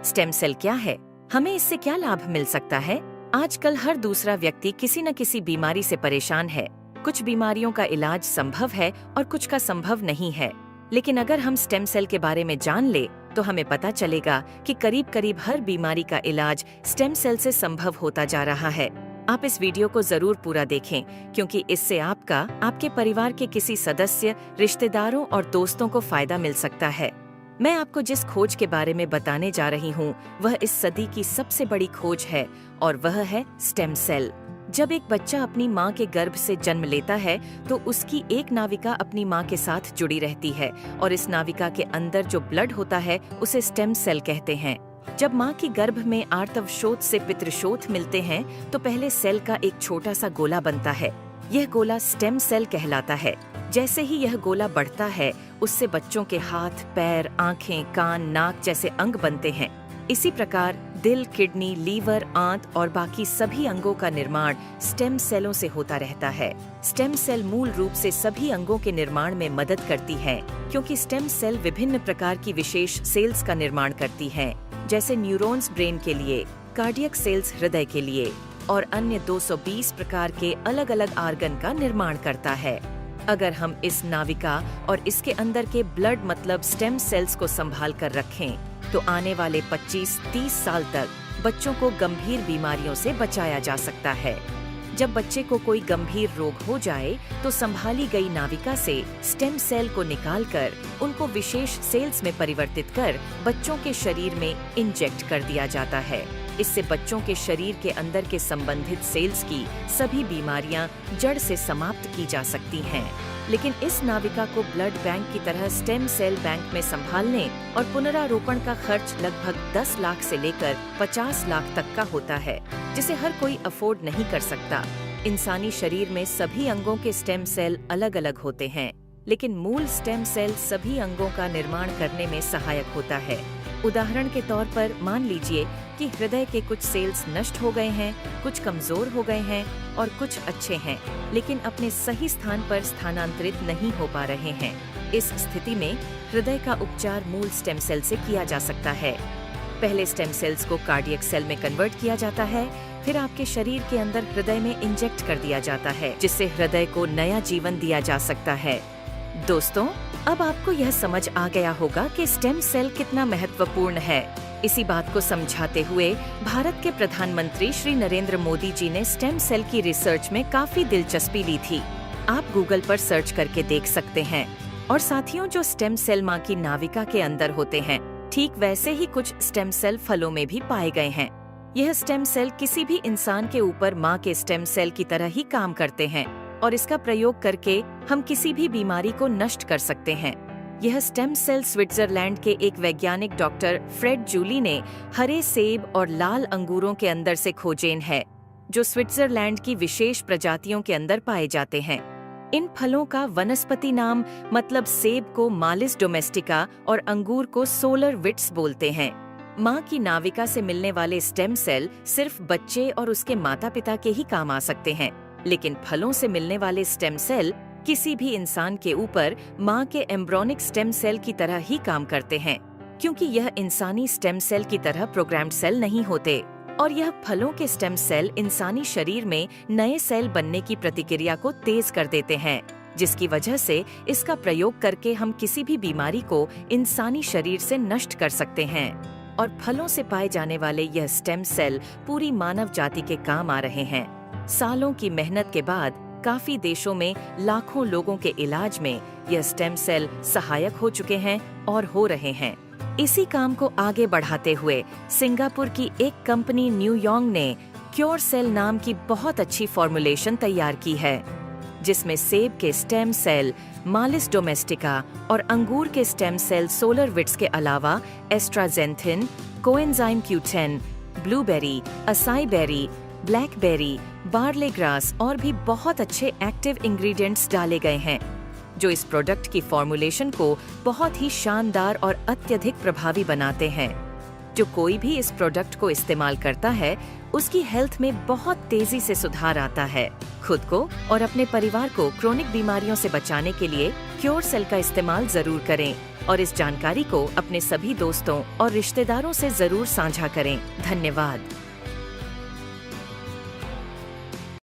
Stem cell क्या है, हमें इससे क्या लाभ मिल सकता है? आजकल हर दूसरा व्यक्ति किसी न किसी बीमारी से परेशान है। कुछ बीमारियों का इलाज संभव है और कुछ का संभव नहीं है। लेकिन अगर हम स्टेम सेल के बारे में जान ले तो हमें पता चलेगा कि करीब करीब हर बीमारी का इलाज स्टेम सेल से संभव होता जा रहा है। आप इस वीडियो को जरूर पूरा देखें, क्योंकि इससे आपका, आपके परिवार के किसी सदस्य, रिश्तेदारों और दोस्तों को फायदा मिल सकता है। मैं आपको जिस खोज के बारे में बताने जा रही हूँ वह इस सदी की सबसे बड़ी खोज है, और वह है स्टेम सेल। जब एक बच्चा अपनी माँ के गर्भ से जन्म लेता है तो उसकी एक नाविका अपनी माँ के साथ जुड़ी रहती है, और इस नाविका के अंदर जो ब्लड होता है उसे स्टेम सेल कहते हैं। जब माँ की गर्भ में आर्तवशोथ से पितृशोथ मिलते हैं तो पहले सेल का एक छोटा सा गोला बनता है। यह गोला स्टेम सेल कहलाता है। जैसे ही यह गोला बढ़ता है उससे बच्चों के हाथ, पैर, आँखें, कान, नाक जैसे अंग बनते हैं। इसी प्रकार दिल, किडनी, लीवर, आंत और बाकी सभी अंगों का निर्माण स्टेम सेलों से होता रहता है। स्टेम सेल मूल रूप से सभी अंगों के निर्माण में मदद करती है, क्योंकि स्टेम सेल विभिन्न प्रकार की विशेष सेल्स का निर्माण करती हैं, जैसे न्यूरॉन्स ब्रेन के लिए, कार्डियक सेल्स हृदय के लिए, और अन्य 220 प्रकार के अलग अलग आर्गन का निर्माण करता है। अगर हम इस नाविका और इसके अंदर के ब्लड मतलब स्टेम सेल्स को संभाल कर रखें तो आने वाले 25-30 साल तक बच्चों को गंभीर बीमारियों से बचाया जा सकता है। जब बच्चे को कोई गंभीर रोग हो जाए तो संभाली गई नाविका से स्टेम सेल को निकालकर उनको विशेष सेल्स में परिवर्तित कर बच्चों के शरीर में इंजेक्ट कर दिया जाता है। इससे बच्चों के शरीर के अंदर के संबंधित सेल्स की सभी बीमारियां जड़ से समाप्त की जा सकती हैं। लेकिन इस नाविका को ब्लड बैंक की तरह स्टेम सेल बैंक में संभालने और पुनरारोपण का खर्च लगभग 10 लाख से लेकर 50 लाख तक का होता है, जिसे हर कोई अफोर्ड नहीं कर सकता। इंसानी शरीर में सभी अंगों के स्टेम सेल अलग अलग होते हैं, लेकिन मूल स्टेम सेल सभी अंगों का निर्माण करने में सहायक होता है। उदाहरण के तौर पर मान लीजिए कि हृदय के कुछ सेल्स नष्ट हो गए हैं, कुछ कमजोर हो गए हैं और कुछ अच्छे हैं, लेकिन अपने सही स्थान पर स्थानांतरित नहीं हो पा रहे हैं। इस स्थिति में हृदय का उपचार मूल स्टेम सेल से किया जा सकता है। पहले स्टेम सेल्स को कार्डियक सेल में कन्वर्ट किया जाता है, फिर आपके शरीर के अंदर हृदय में इंजेक्ट कर दिया जाता है, जिससे हृदय को नया जीवन दिया जा सकता है। दोस्तों, अब आपको यह समझ आ गया होगा कि स्टेम सेल कितना महत्वपूर्ण है। इसी बात को समझाते हुए भारत के प्रधानमंत्री श्री नरेंद्र मोदी जी ने स्टेम सेल की रिसर्च में काफी दिलचस्पी ली थी। आप गूगल पर सर्च करके देख सकते हैं। और साथियों, जो स्टेम सेल माँ की नाविका के अंदर होते हैं, ठीक वैसे ही कुछ स्टेम सेल फलों में भी पाए गए हैं। यह स्टेम सेल किसी भी इंसान के ऊपर माँ के स्टेम सेल की तरह ही काम करते हैं, और इसका प्रयोग करके हम किसी भी बीमारी को नष्ट कर सकते हैं। यह स्टेम सेल स्विट्जरलैंड के एक वैज्ञानिक डॉक्टर फ्रेड जूली ने हरे सेब और लाल अंगूरों के अंदर से खोजेन है, जो स्विट्जरलैंड की विशेष प्रजातियों के अंदर पाए जाते हैं। इन फलों का वनस्पति नाम मतलब सेब को मालिस डोमेस्टिका और अंगूर को सोलर विट्स बोलते हैं। माँ की नाविका से मिलने वाले स्टेम सेल सिर्फ बच्चे और उसके माता पिता के ही काम आ सकते हैं, लेकिन फलों से मिलने वाले स्टेम सेल किसी भी इंसान के ऊपर माँ के एम्ब्रोनिक स्टेम सेल की तरह ही काम करते हैं, क्योंकि यह इंसानी स्टेम सेल की तरह प्रोग्राम्ड सेल नहीं होते। और यह फलों के स्टेम सेल इंसानी शरीर में नए सेल बनने की प्रतिक्रिया को तेज कर देते हैं, जिसकी वजह से इसका प्रयोग करके हम किसी भी बीमारी को इंसानी शरीर से नष्ट कर सकते हैं। और फलों से पाए जाने वाले यह स्टेम सेल पूरी मानव जाति के काम आ रहे हैं। सालों की मेहनत के बाद काफी देशों में लाखों लोगों के इलाज में यह स्टेम सेल सहायक हो चुके हैं और हो रहे हैं। इसी काम को आगे बढ़ाते हुए सिंगापुर की एक कंपनी न्यूयॉन्ग ने क्योर सेल नाम की बहुत अच्छी फॉर्मुलेशन तैयार की है, जिसमें सेब के स्टेम सेल मालिस डोमेस्टिका और अंगूर के स्टेम सेल सोलर विट्स के अलावा astaxanthin, coenzyme Q10, blueberry, acai berry, blackberry, barley grass और भी बहुत अच्छे एक्टिव इंग्रेडिएंट्स डाले गए हैं, जो इस प्रोडक्ट की फॉर्मुलेशन को बहुत ही शानदार और अत्यधिक प्रभावी बनाते हैं। जो कोई भी इस प्रोडक्ट को इस्तेमाल करता है उसकी हेल्थ में बहुत तेजी से सुधार आता है। खुद को और अपने परिवार को क्रोनिक बीमारियों से बचाने के लिए क्योर सेल का इस्तेमाल जरूर करें। और इस जानकारी को अपने सभी दोस्तों और रिश्तेदारों से जरूर साझा करें। धन्यवाद।